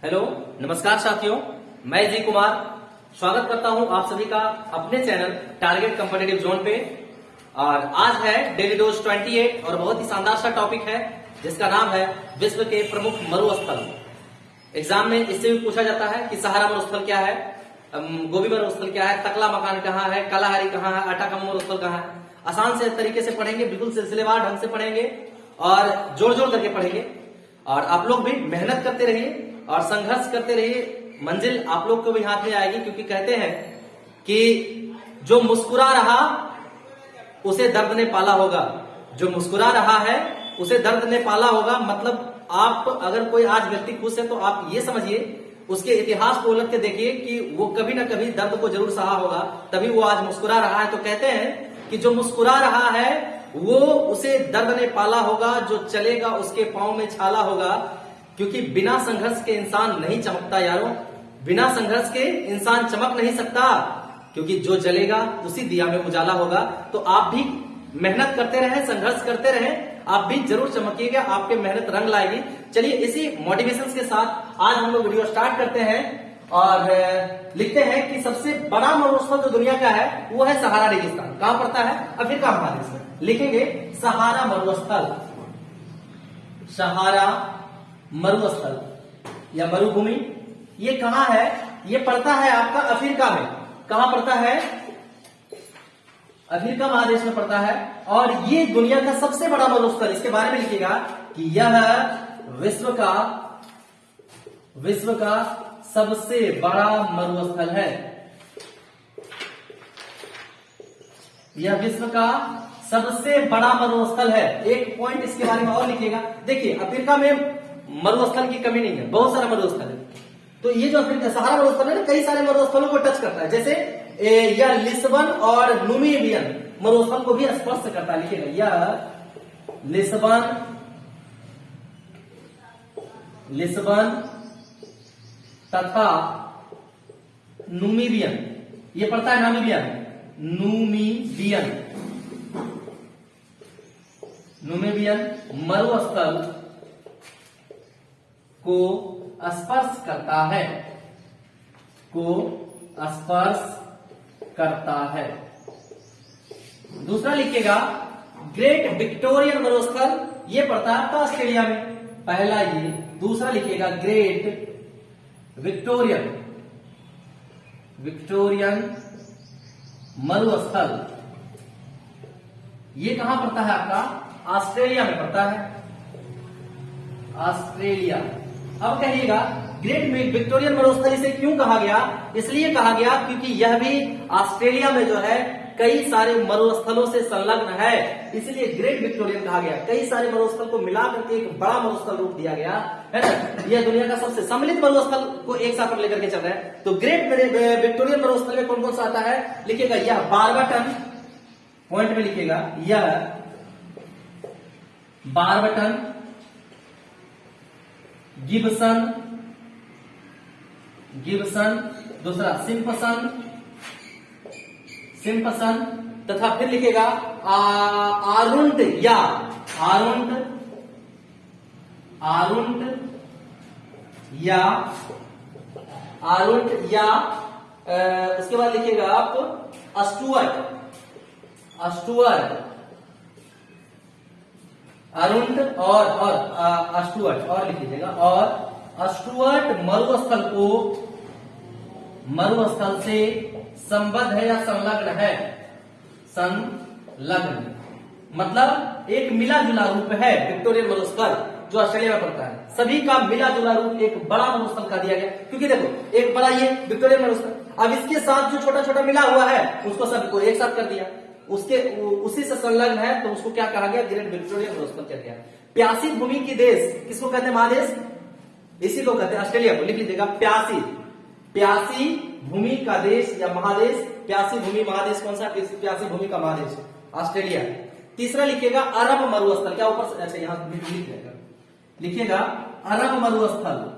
Hello, नमस्कार साथियों, मैं जी कुमार स्वागत करता हूं आप सभी का अपने चैनल टारगेट कॉम्पिटिटिव जोन पे। और आज है डेली डोज 28 और बहुत ही शानदार सा टॉपिक है जिसका नाम है विश्व के प्रमुख मरुस्थल। एग्जाम में इससे भी पूछा जाता है कि सहारा मरुस्थल क्या है, गोबी मरुस्थल क्या है, तकला मकान कहाँ है, कलाहारी कहाँ है, अटाकम मरुस्थल कहाँ है। आसान से तरीके से पढ़ेंगे, बिल्कुल सिलसिलेवार ढंग से पढ़ेंगे और जोड़ जोड़ करके पढ़ेंगे। और आप लोग भी मेहनत करते रहिए और संघर्ष करते रहिए, मंजिल आप लोग को भी हाथ में आएगी। क्योंकि कहते हैं कि जो मुस्कुरा रहा उसे दर्द ने पाला होगा, जो मुस्कुरा रहा है उसे दर्द ने पाला होगा। मतलब आप अगर कोई आज व्यक्ति खुश है तो आप ये समझिए, उसके इतिहास को उलट के देखिए कि वो कभी ना कभी दर्द को जरूर सहा होगा, तभी वो आज मुस्कुरा रहा है। तो कहते हैं कि जो मुस्कुरा रहा है वो उसे दर्द ने पाला होगा, जो चलेगा उसके पांव में छाला होगा। क्योंकि बिना संघर्ष के इंसान नहीं चमकता यारों, बिना संघर्ष के इंसान चमक नहीं सकता। क्योंकि जो जलेगा उसी दिया में उजाला होगा। तो आप भी मेहनत करते रहें, संघर्ष करते रहें, आप भी जरूर चमकिएगा, आपके मेहनत रंग लाएगी। चलिए इसी मोटिवेशन के साथ आज हम लोग वीडियो स्टार्ट करते हैं और लिखते हैं कि सबसे बड़ा मरुस्थल जो दुनिया का है वो है सहारा रेगिस्तान। कहां पड़ता है? अफ्रीका महादेश में। लिखेंगे सहारा मरुस्थल, सहारा मरुस्थल या मरुभूमि। ये कहां है? ये पड़ता है आपका अफ्रीका में। कहां पड़ता है? अफ्रीका महादेश में पड़ता है। और ये दुनिया का सबसे बड़ा मरुस्थल, इसके बारे में लिखिएगा कि यह विश्व का सबसे बड़ा मरुस्थल है। यह विश्व का सबसे बड़ा मरुस्थल है। एक पॉइंट इसके बारे में और लिखिएगा। देखिए अफ्रीका में मरुस्थल की कमी नहीं है, बहुत सारा मरुस्थल है। तो ये जो अफ्रीका सहारा मरुस्थल है ना, कई सारे मरुस्थलों को टच करता है। जैसे यह लिस्बन और नुमीबियन मरुस्थल को भी स्पर्श करता है। लिखिएगा यह लिस्बन तथा नुमीबियन, ये पड़ता है नुमीबियन मरुस्थल को स्पर्श करता है। दूसरा लिखिएगा ग्रेट विक्टोरियन मरुस्थल, ये पड़ता है आपका ऑस्ट्रेलिया में। पहला ये। दूसरा लिखिएगा ग्रेट विक्टोरियन मरुस्थल, ये कहां पड़ता है आपका? ऑस्ट्रेलिया में पड़ता है, ऑस्ट्रेलिया। अब कहिएगा ग्रेट विक्टोरियन मरुस्थल इसे क्यों कहा गया? इसलिए कहा गया क्योंकि यह भी ऑस्ट्रेलिया में जो है कई सारे मरुस्थलों से संलग्न है, इसलिए ग्रेट विक्टोरियन कहा गया। कई सारे मरुस्थल को मिलाकर के एक बड़ा मरुस्थल रूप दिया गया है ना। यह दुनिया का सबसे सम्मिलित मरुस्थल को एक साथ हम लेकर के चल रहे हैं। तो ग्रेट विक्टोरियन मरुस्थल में कौन कौन सा आता है? लिखिएगा यह बारबटन, पॉइंट में लिखिएगा यह बारबटन, गिब्सन, दूसरा सिम्पसन तथा फिर लिखेगा आरुंड या उसके बाद लिखिएगा आप अस्टुअर्ट, अरुंड और अस्टुअर्ट और लिख लीजिएगा। और अस्टुअर्ट मरुस्थल से संबद्ध है या संलग्न है। संलग्न मतलब एक मिला जुला रूप है विक्टोरियन मरुस्थल जो ऑस्ट्रेलिया में पड़ता है। सभी का मिला जुला रूप एक बड़ा मरुस्थल का दिया गया। क्योंकि देखो एक बड़ा ये विक्टोरियन मरुस्थल, अब इसके साथ जो छोटा छोटा मिला हुआ है उसको सबको एक साथ कर दिया, उसी से संलग्न है, तो उसको क्या कहा गया? ग्रेट विक्टोरियन मरुस्थल कहा गया। प्यासी भूमि की देश किसको कहते हैं? महादेश, इसी को कहते हैं ऑस्ट्रेलिया को। लिख लीजिएगा प्यासी भूमि का देश या महादेश। प्यासी भूमि महादेश कौन सा? प्यासी भूमि का महादेश ऑस्ट्रेलिया। तीसरा लिखिएगा अरब मरुस्थल। क्या ऊपर से? अच्छा यहां लिखिएगा अरब मरुस्थल।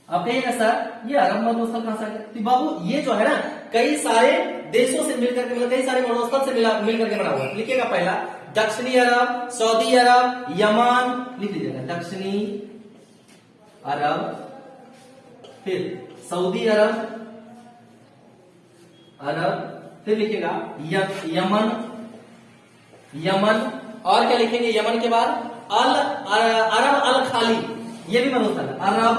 अब कहिएगा सर ये अरब मरुस्थल कहां से? तो बाबू ये जो है ना कई सारे देशों से मिलकर के, मतलब कई सारे मरुस्थल से मिलकर के बना हुआ। लिखिएगा पहला दक्षिणी अरब, सऊदी अरब, यमन, लिख लीजिएगा दक्षिणी अरब फिर सऊदी अरब, फिर लिखेगा यमन, और क्या लिखेंगे यमन के बाद अरब अल खाली, ये भी मरुस्थल है। अरब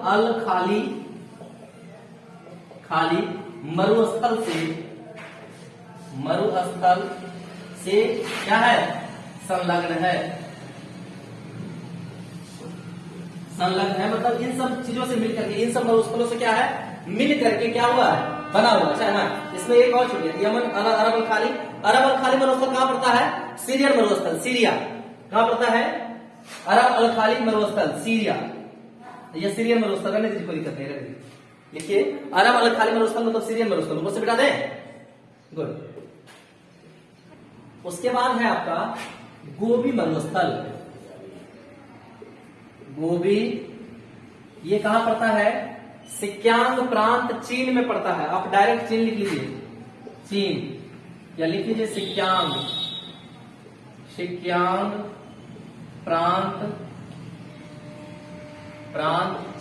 अल खाली मरुस्थल से क्या है, संलग्न है। मतलब इन सब चीजों से मिलकर के, इन सब मरुस्थलों से क्या है, मिल करके क्या हुआ है, बना हुआ। अच्छा ना, इसमें एक और छूट गया, यमन अरब अल खाली मरुस्थल कहां पड़ता है, सीरियन मरुस्थल, सीरिया कहां पड़ता है, अरब अल खाली मरुस्थल सीरिया, यह सीरियन मरुस्थल है, कोई दिक्कत नहीं है। लिखिए अरब अल खाली मरुस्थल मतलब सीरियन मरुस्थल, ऊपर से बिठा दें, गुड। उसके बाद है आपका गोबी मरुस्थल। गोबी ये कहां पड़ता है, सिक्यांग प्रांत चीन में पड़ता है। आप डायरेक्ट चीन लिख लीजिए, चीन, या लिख लीजिए सिक्यांग प्रांत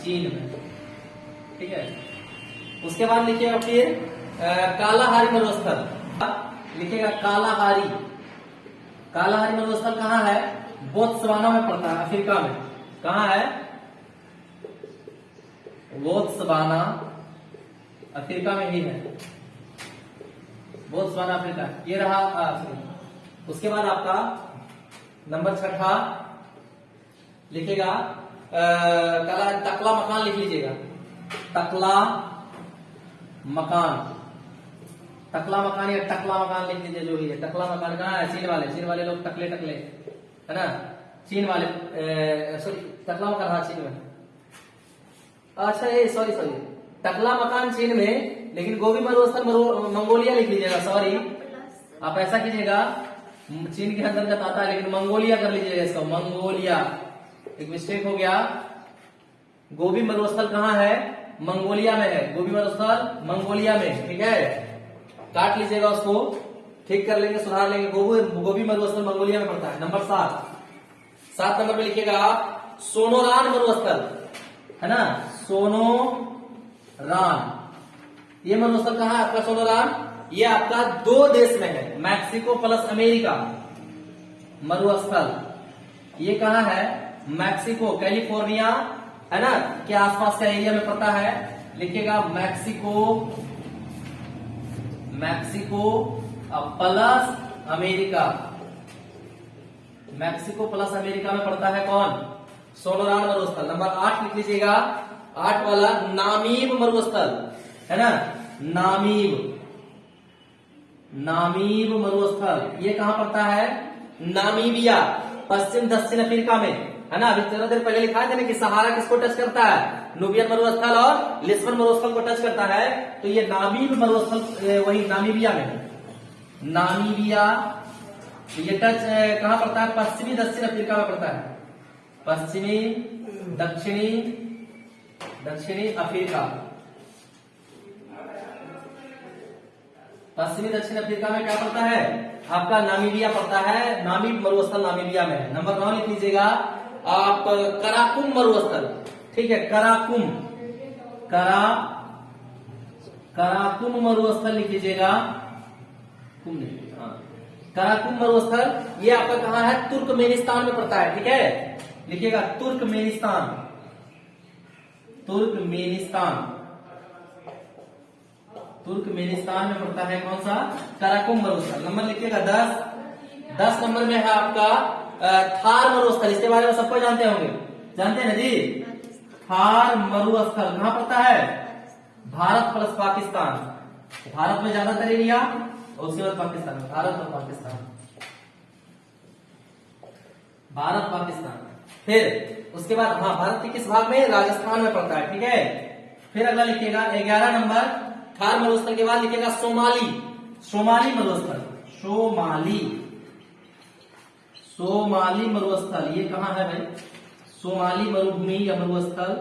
चीन में, ठीक है। उसके बाद लिखिएगा फिर कालाहारी मरुस्थल, लिखिएगा कालाहारी मरुस्थल कहां है, बोत्सवाना में पड़ता है, अफ्रीका में। कहां है, बोत्सवाना अफ्रीका में ही है, बोत्सवाना अफ्रीका, ये रहा। उसके बाद आपका नंबर 6 लिखेगा टकला मकान, लिख लीजिएगा टकला मकान या टकला मकान लिख लीजिए, जो भी है। टकला मकान कहाँ है, चीन वाले लोग टकले है ना, चीन वाले, सॉरी टकला मकान, हाँ चीन में। अच्छा ये सॉरी टकला मकान चीन में, लेकिन गोबी मरुस्थल मंगोलिया लिख लीजिएगा। सॉरी, आप ऐसा कीजिएगा, चीन के अंतर्गत आता है लेकिन मंगोलिया कर लीजिएगा इसका, मंगोलिया, एक मिस्टेक हो गया। गोबी मरुस्थल कहाँ है, मंगोलिया में है, गोबी मरुस्थल मंगोलिया में, ठीक है। काट लीजिएगा उसको, ठीक कर लेंगे, सुधार लेंगे। गोबी मरुस्थल मंगोलिया में पड़ता है। नंबर 7 नंबर पे लिखिएगा आप सोनोरान मरुस्थल, है ना, सोनोरान। ये मरुस्थल कहाँ है आपका, सोनोरान, ये आपका 2 देश में है, मैक्सिको प्लस अमेरिका मरुस्थल। ये कहाँ है, मैक्सिको, कैलिफोर्निया, है ना, के आसपास का एरिया में पड़ता है। लिखिएगा Mexico plus America, Mexico plus America में पड़ता है कौन, सोनोरान मरुस्थल। नंबर 8 लिख लीजिएगा, 8 वाला नामीब मरुस्थल, है ना, नामीब मरुस्थल, ये कहां पड़ता है, नामीबिया, पश्चिम दक्षिण अफ्रीका में, है ना। अभी थोड़ा देर पहले लिखा है कि सहारा किसको टच करता है, नूबियन मरुस्थल और लिस्बन मरुस्थल को टच करता है। तो ये नामीब मरुस्थल वही नामीबिया में, नामीबिया, ये टच कहां पड़ता है, पश्चिमी दक्षिण अफ्रीका में पड़ता है, पश्चिमी दक्षिणी अफ्रीका, पश्चिमी दक्षिण अफ्रीका में क्या पड़ता है आपका, नामीबिया पड़ता है। नामीब मरुस्थल नामीबिया में है। नंबर 9 लिख लीजिएगा आप कराकुम मरुस्थल, ठीक है, कराकुम मरुस्थल लिख लीजिएगा, कराकुम मरुस्थल, ये आपका कहां है, तुर्कमेनिस्तान में पड़ता है, ठीक है। लिखिएगा तुर्कमेनिस्तान में पड़ता है कौन सा, कराकुम मरुस्थल। नंबर लिखिएगा 10 नंबर में है आपका थार मरुस्थल, इसके बारे में सबको जानते होंगे, जानते हैं ना जी। थार मरुस्थल कहां पड़ता है, भारत प्लस पाकिस्तान, भारत में ज्यादातर एरिया और उसके बाद पाकिस्तान, भारत और पाकिस्तान। फिर उसके बाद भारत के किस भाग में, राजस्थान में पड़ता है, ठीक है। फिर अगला लिखिएगा 11 नंबर, थार मरुस्थल के बाद लिखिएगा सोमाली मरुस्थल, सोमाली मरुस्थल, ये कहां है भाई, सोमाली मरुभूमि या मरुस्थल,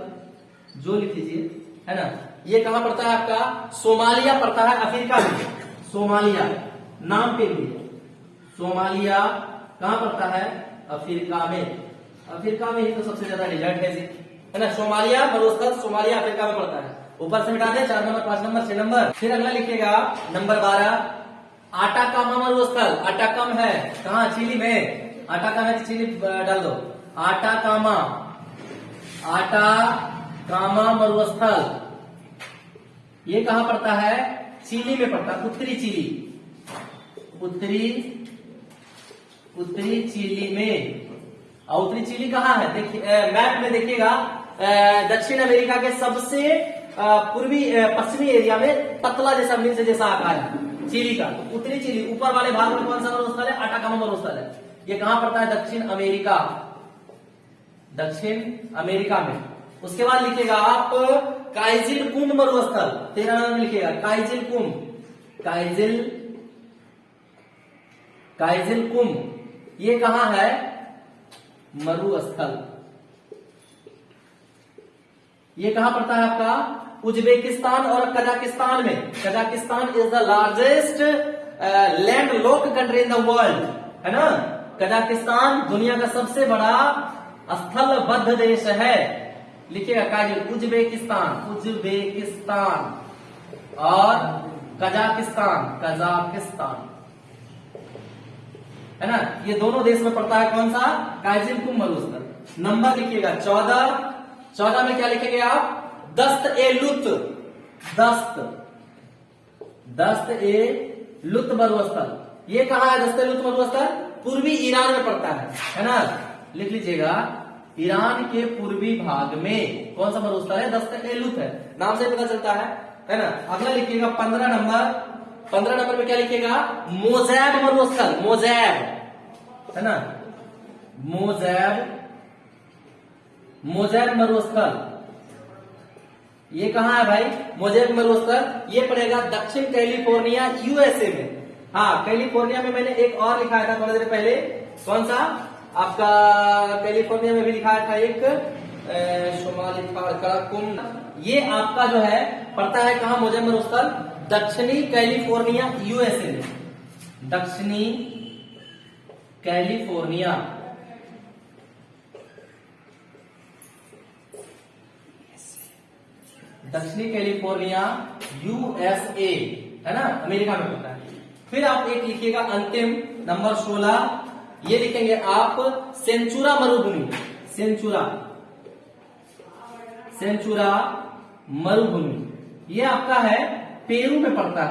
जो लिख लीजिए, है ना। ये कहां पड़ता है आपका, सोमालिया पड़ता है अफ्रीका में, सोमालिया नाम पे भी, सोमालिया कहां पड़ता है, अफ्रीका में ही तो सबसे ज्यादा डेजर्ट है जी, है ना। सोमालिया मरुस्थल सोमालिया अफ्रीका में पड़ता है। ऊपर से मिटा दें 4 नंबर 5 नंबर 6 नंबर। फिर अगला लिखिएगा नंबर 12 आटाकामा मरुस्थल। आटाकम है कहाँ, चिली में। आटाकम है तो चिली डाल दो। आटाकामा, आटाकामा मरुस्थल ये कहाँ पड़ता है, चिली में पड़ता है, उत्तरी चिली, उत्तरी चिली में। और उत्तरी चिली कहाँ है, देखिए मैप में देखिएगा, दक्षिण अमेरिका के सबसे पूर्वी पश्चिमी एरिया में पतला जैसा मिर्च जैसा आकार है चिली का। उत्तरी चिली ऊपर वाले भाग में कौन सा मरुस्थल है, आटाकामा मरुस्थल है। ये कहाँ पड़ता है, दक्षिण अमेरिका, दक्षिण अमेरिका में। उसके बाद लिखिएगा आप काइजिल कुंभ मरुस्थल, 13 नंबर लिखिएगा काइजिल कुंभ, काइजिल कुंभ ये कहाँ है, मरुस्थल। ये कहां पड़ता है आपका, उज्बेकिस्तान और कजाकिस्तान में। Kazakhstan is the largest land lock country in the world, है ना। कजाकिस्तान दुनिया का सबसे बड़ा स्थलबद्ध देश है। लिखिएगा काजिल, उज्बेकिस्तान, उज्बेकिस्तान और कजाकिस्तान, है ना। ये दोनों देश में पड़ता है कौन सा, काइजिल कुंभ मरुस्थल। नंबर लिखिएगा 14 में क्या लिखेंगे आप, दस्त ए लुत, दस्त ए लुत मरुस्थल। ये कहाँ है दस्त ए लुत मरुस्थल, पूर्वी ईरान में पड़ता है ना। लिख लीजिएगा ईरान के पूर्वी भाग में कौन सा मरुस्थल है, दस्त ए लुत है, नाम से पता चलता है ना। अगला लिखिएगा 15 नंबर में क्या लिखिएगा, मोजैब मरुस्थल, मोजैब, है ना, मोजैब मरुस्थल। ये कहाँ है भाई, मोजैब मरुस्थल ये पड़ेगा दक्षिण कैलिफोर्निया यूएसए में। हाँ, कैलिफोर्निया में मैंने एक और लिखाया था थोड़ी देर पहले, कौन सा आपका, कैलिफोर्निया में भी लिखाया था एक शुमाली कराकुम। ये आपका जो है पड़ता है कहाँ, मोजैब मरुस्थल दक्षिणी कैलिफोर्निया यूएसए में, दक्षिणी कैलिफोर्निया, दक्षिणी कैलिफोर्निया यूएसए, है ना, अमेरिका में होता है। फिर आप एक लिखिएगा अंतिम नंबर 16, ये लिखेंगे आप सेंचुरा मरुभूमि, सेंचुरा मरुभूमि। ये आपका है पेरू में पड़ता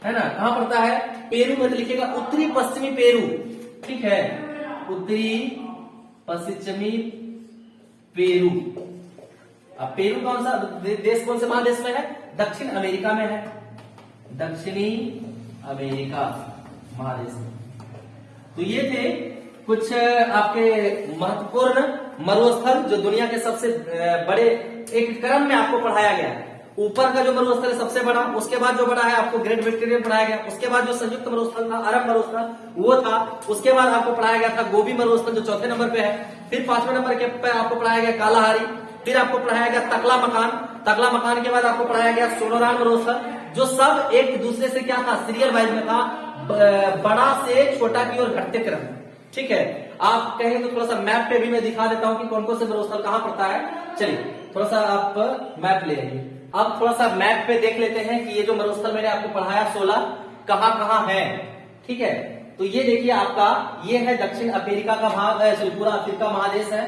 है ना। कहां पड़ता है, पेरू में। तो लिखिएगा उत्तरी पश्चिमी पेरू, ठीक है, उत्तरी पश्चिमी पेरू। अब पेरू कौन सा देश, कौन से महादेश में है, दक्षिण अमेरिका में है, दक्षिणी अमेरिका महादेश में। तो ये थे कुछ आपके महत्वपूर्ण मरुस्थल जो दुनिया के सबसे बड़े, एक क्रम में आपको पढ़ाया गया है। ऊपर का जो मरुस्थल है सबसे बड़ा, उसके बाद जो बड़ा है आपको ग्रेट विक्टोरिया पढ़ाया गया, उसके बाद जो संयुक्त मरुस्थल था, अरब मरुस्थल वो था, उसके बाद आपको पढ़ाया गया था गोबी मरुस्थल जो 4थे नंबर पे है। फिर 5वें नंबर के पे आपको पढ़ाया गया कालाहारी। फिर आपको पढ़ाया गया तकला मकान के बाद आपको पढ़ाया गया सोनोरान मरुस्थल, जो सब एक दूसरे से क्या था, सीरियल वाइज में था, बड़ा से छोटा की ओर घटते क्रम। ठीक है, आप कहेंगे तो थोड़ा सा मैप पे भी मैं दिखा देता हूं कि कौन कौन से मरुस्थल कहां पड़ता है। चलिए थोड़ा सा आप मैप ले आइए। अब थोड़ा सा मैप पे देख लेते हैं कि ये जो मरुस्थल मैंने आपको पढ़ाया 16 कहां कहां है। ठीक है, तो ये देखिए आपका ये है दक्षिण अमेरिका का भाग है, पूरा अफ्रीका महादेश है।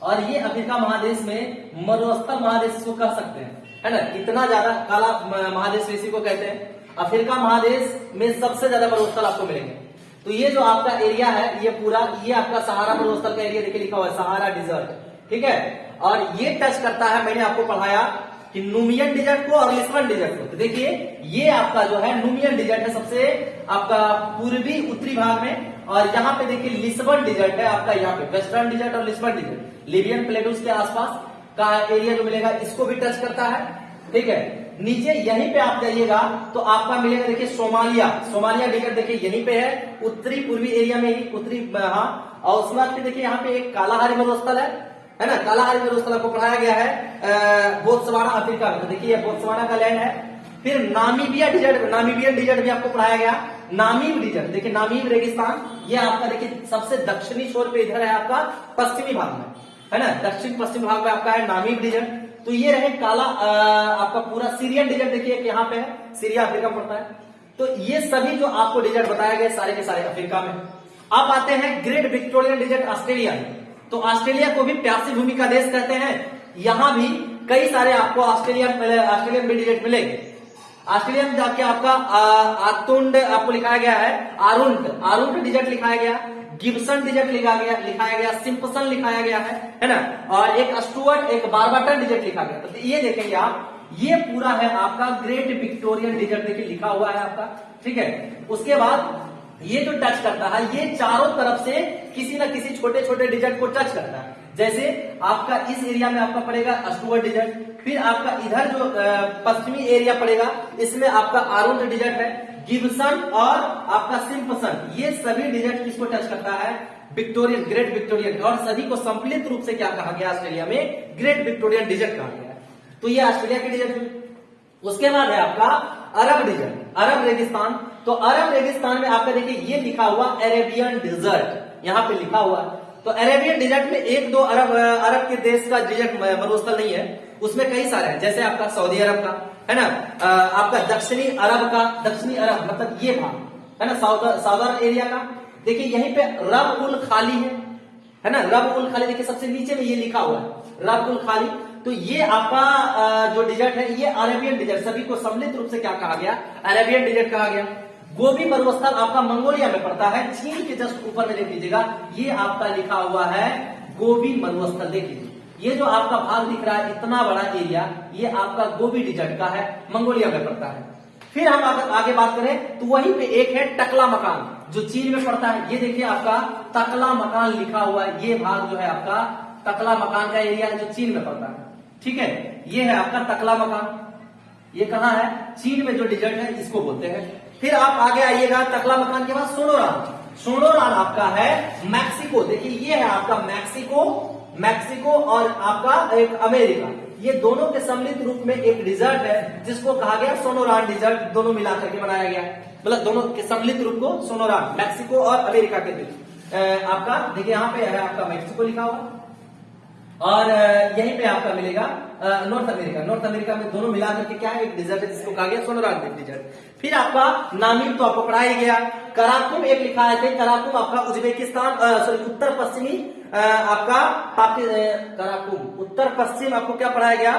और ये अफ्रीका महादेश में मरुस्थल महादेश इसको कह सकते हैं, है ना। इतना ज्यादा काला महादेश इसी को कहते हैं। अफ्रीका महादेश में सबसे ज्यादा मरुस्थल आपको मिलेंगे। तो ये जो आपका एरिया है ये पूरा, ये आपका सहारा मरुस्थल का एरिया देखिए लिखा हुआ है, सहारा डिजर्ट। ठीक है, और ये टच करता है, मैंने आपको पढ़ाया कि नूमियन डिजर्ट को और लिस्बन डिजर्ट को। तो देखिए ये आपका जो है नूमियन डिजर्ट है सबसे आपका पूर्वी उत्तरी भाग में, और यहाँ पे देखिए लिस्बन डिजर्ट है आपका, यहाँ पे वेस्टर्न डिजर्ट और लिस्बन डिजर्ट लिबियन प्लेटूज के आसपास का एरिया जो मिलेगा इसको भी टच करता है। ठीक है, नीचे यहीं पे आप जाइएगा तो आपका मिलेगा देखिए सोमालिया डिजर्ट देखिए यहीं पे है, उत्तरी पूर्वी एरिया में ही, उत्तरी, हाँ। और उसके बाद फिर देखिए यहाँ पे एक कालाहारी मरुस्थल है ना, कालाहारी मरुस्थल आपको पढ़ाया गया है बोत्सवाना अफ्रीका में। तो देखिए बोत्सवाना का लैंड है। फिर नामीबियन डिजर्ट भी आपको पढ़ाया गया, नामीब डिजर्ट देखिए, नामीब रेगिस्तान ये आपका देखिए सबसे दक्षिणी छोर पे इधर है आपका पश्चिमी भाग में। है ना। दक्षिण पश्चिम भाग में आपका है नामीब डिजर्ट, तो ये रहे काला आपका पूरा सीरियन डिजर्ट, देखिए यहाँ पे है, सीरिया अफ्रीका में पड़ता है। तो ये सभी जो आपको डिजर्ट बताया गया सारे के सारे अफ्रीका में। अब आते हैं ग्रेट विक्टोरियन डिजर्ट ऑस्ट्रेलिया। तो ऑस्ट्रेलिया को भी प्यासी भूमि का देश कहते हैं। यहां भी कई सारे आपको ऑस्ट्रेलियन में डिजर्ट मिलेंगे। ऑस्ट्रेलिया में जाके आपका आतुंड आपको लिखाया गया है, आरुंड डिजर्ट लिखाया गया, गिब्सन डिजर्ट लिखाया गया, सिंपसन लिखाया गया है ना, और एक स्टुअर्ट, एक बारबाटन डिजर्ट लिखा गया। तो ये देखेंगे आप, ये पूरा है आपका ग्रेट विक्टोरियन डिजर्ट, देखिए लिखा हुआ है आपका, ठीक है। उसके बाद ये जो टच करता है, ये चारों तरफ से किसी ना किसी छोटे छोटे डिजर्ट को टच करता है। जैसे आपका इस एरिया में आपका पड़ेगा स्टुअर्ट डिजर्ट, फिर आपका इधर जो पश्चिमी एरिया पड़ेगा, इसमें आपका आरुंड डिजर्ट है, गिब्सन और आपका सिंपसन, ये सभी डिजर्ट किसको टच करता है, विक्टोरियन, ग्रेट विक्टोरियन, और सभी को सम्मिलित रूप से क्या कहा गया ऑस्ट्रेलिया में, ग्रेट विक्टोरियन डिजर्ट कहा गया है। तो ये ऑस्ट्रेलिया के डिजर्ट हुए। उसके बाद है आपका अरब डिजर्ट, अरब रेगिस्तान। तो अरब रेगिस्तान में आपका देखिए ये लिखा हुआ अरेबियन डिजर्ट, यहाँ पे लिखा हुआ। तो अरेबियन डिजर्ट में एक दो अरब के देश का डिजर्ट मरुस्थल नहीं है, उसमें कई सारे हैं। जैसे आपका सऊदी अरब का है ना, आपका दक्षिणी अरब मतलब ये भाग है ना, साउदर्न एरिया का। देखिए यहीं पे रब उल खाली है ना, रब उल खाली देखिए सबसे नीचे में ये लिखा हुआ है रब उल खाली। तो ये आपका जो डिजर्ट है ये अरेबियन डिजर्ट, सभी को सम्मिलित रूप से क्या कहा गया, अरेबियन डिजर्ट कहा गया। गोबी मरुस्थल आपका मंगोलिया में पड़ता है, चीन के जस्ट ऊपर में देख लीजिएगा, ये आपका लिखा हुआ है गोबी मरुस्थल। देखिए ये जो आपका भाग दिख रहा है इतना बड़ा एरिया, ये आपका गोबी डिजर्ट का है, मंगोलिया में पड़ता है। फिर हम अगर आगे बात करें तो वहीं पे एक है टकला मकान, जो चीन में पड़ता है। ये देखिए आपका टकला मकान लिखा हुआ है, ये भाग जो है आपका टकला मकान का एरिया है, जो चीन में पड़ता है, ठीक है। ये है आपका टकला मकान, ये कहाँ है, चीन में जो डिजर्ट है इसको बोलते हैं। फिर आप आगे आइएगा, टकला मकान के बाद सोनोरान आपका है मैक्सिको। देखिए ये है आपका मैक्सिको और आपका एक अमेरिका, ये दोनों के सम्मिलित रूप में एक डिजर्ट है जिसको कहा गया सोनोरान डिजर्ट, दोनों मिलाकर के बनाया गया, मतलब दोनों के सम्मिलित रूप को सोनोरान, मैक्सिको और अमेरिका के बीच। आपका देखिए यहाँ पे है आपका मैक्सिको लिखा हुआ, और यहीं पे आपका मिलेगा नॉर्थ अमेरिका में दोनों मिलाकर के क्या है, एक डिजर्ट है जिसको कहा गया सोनोरान डिजर्ट। फिर आपका नामीब तो आपको पढ़ाया गया, कराकुम एक लिखा है, कराकुम आपका उज्बेकिस्तान उत्तर पश्चिमी आपका कराकुम उत्तर पश्चिम आपको क्या पढ़ाया गया,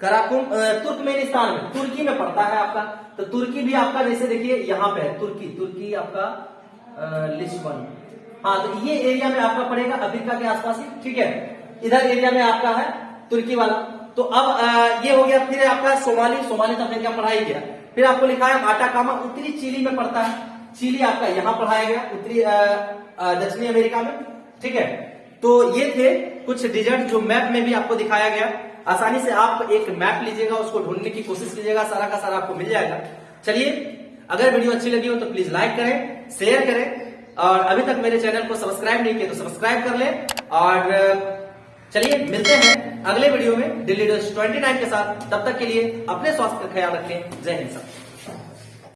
कराकुम तुर्कमेनिस्तान में, तुर्की में पड़ता है आपका। तो तुर्की भी आपका जैसे देखिए यहाँ पे है तुर्की आपका लिस्बन, हाँ, तो ये एरिया में आपका पड़ेगा अफ्रीका के आसपास ही, ठीक है। इधर एरिया में आपका है तुर्की वाला। तो अब ये हो गया। फिर आपका सोमाली तो आपने क्या पढ़ाई गया। फिर आपको लिखा है आटाकामा, उत्तरी चिली में पड़ता है, चिली आपका यहाँ पढ़ाया गया, उत्तरी दक्षिणी अमेरिका में, ठीक है। तो ये थे कुछ डिजर्ट जो मैप में भी आपको दिखाया गया। आसानी से आप एक मैप लीजिएगा, उसको ढूंढने की कोशिश कीजिएगा, सारा का सारा आपको मिल जाएगा। चलिए, अगर वीडियो अच्छी लगी हो तो प्लीज लाइक करें, शेयर करें, और अभी तक मेरे चैनल को सब्सक्राइब नहीं किया तो सब्सक्राइब कर लें। और चलिए मिलते हैं अगले वीडियो में दिल्ली 29 के साथ। तब तक के लिए अपने स्वास्थ्य का ख्याल रखें। जय हिंद।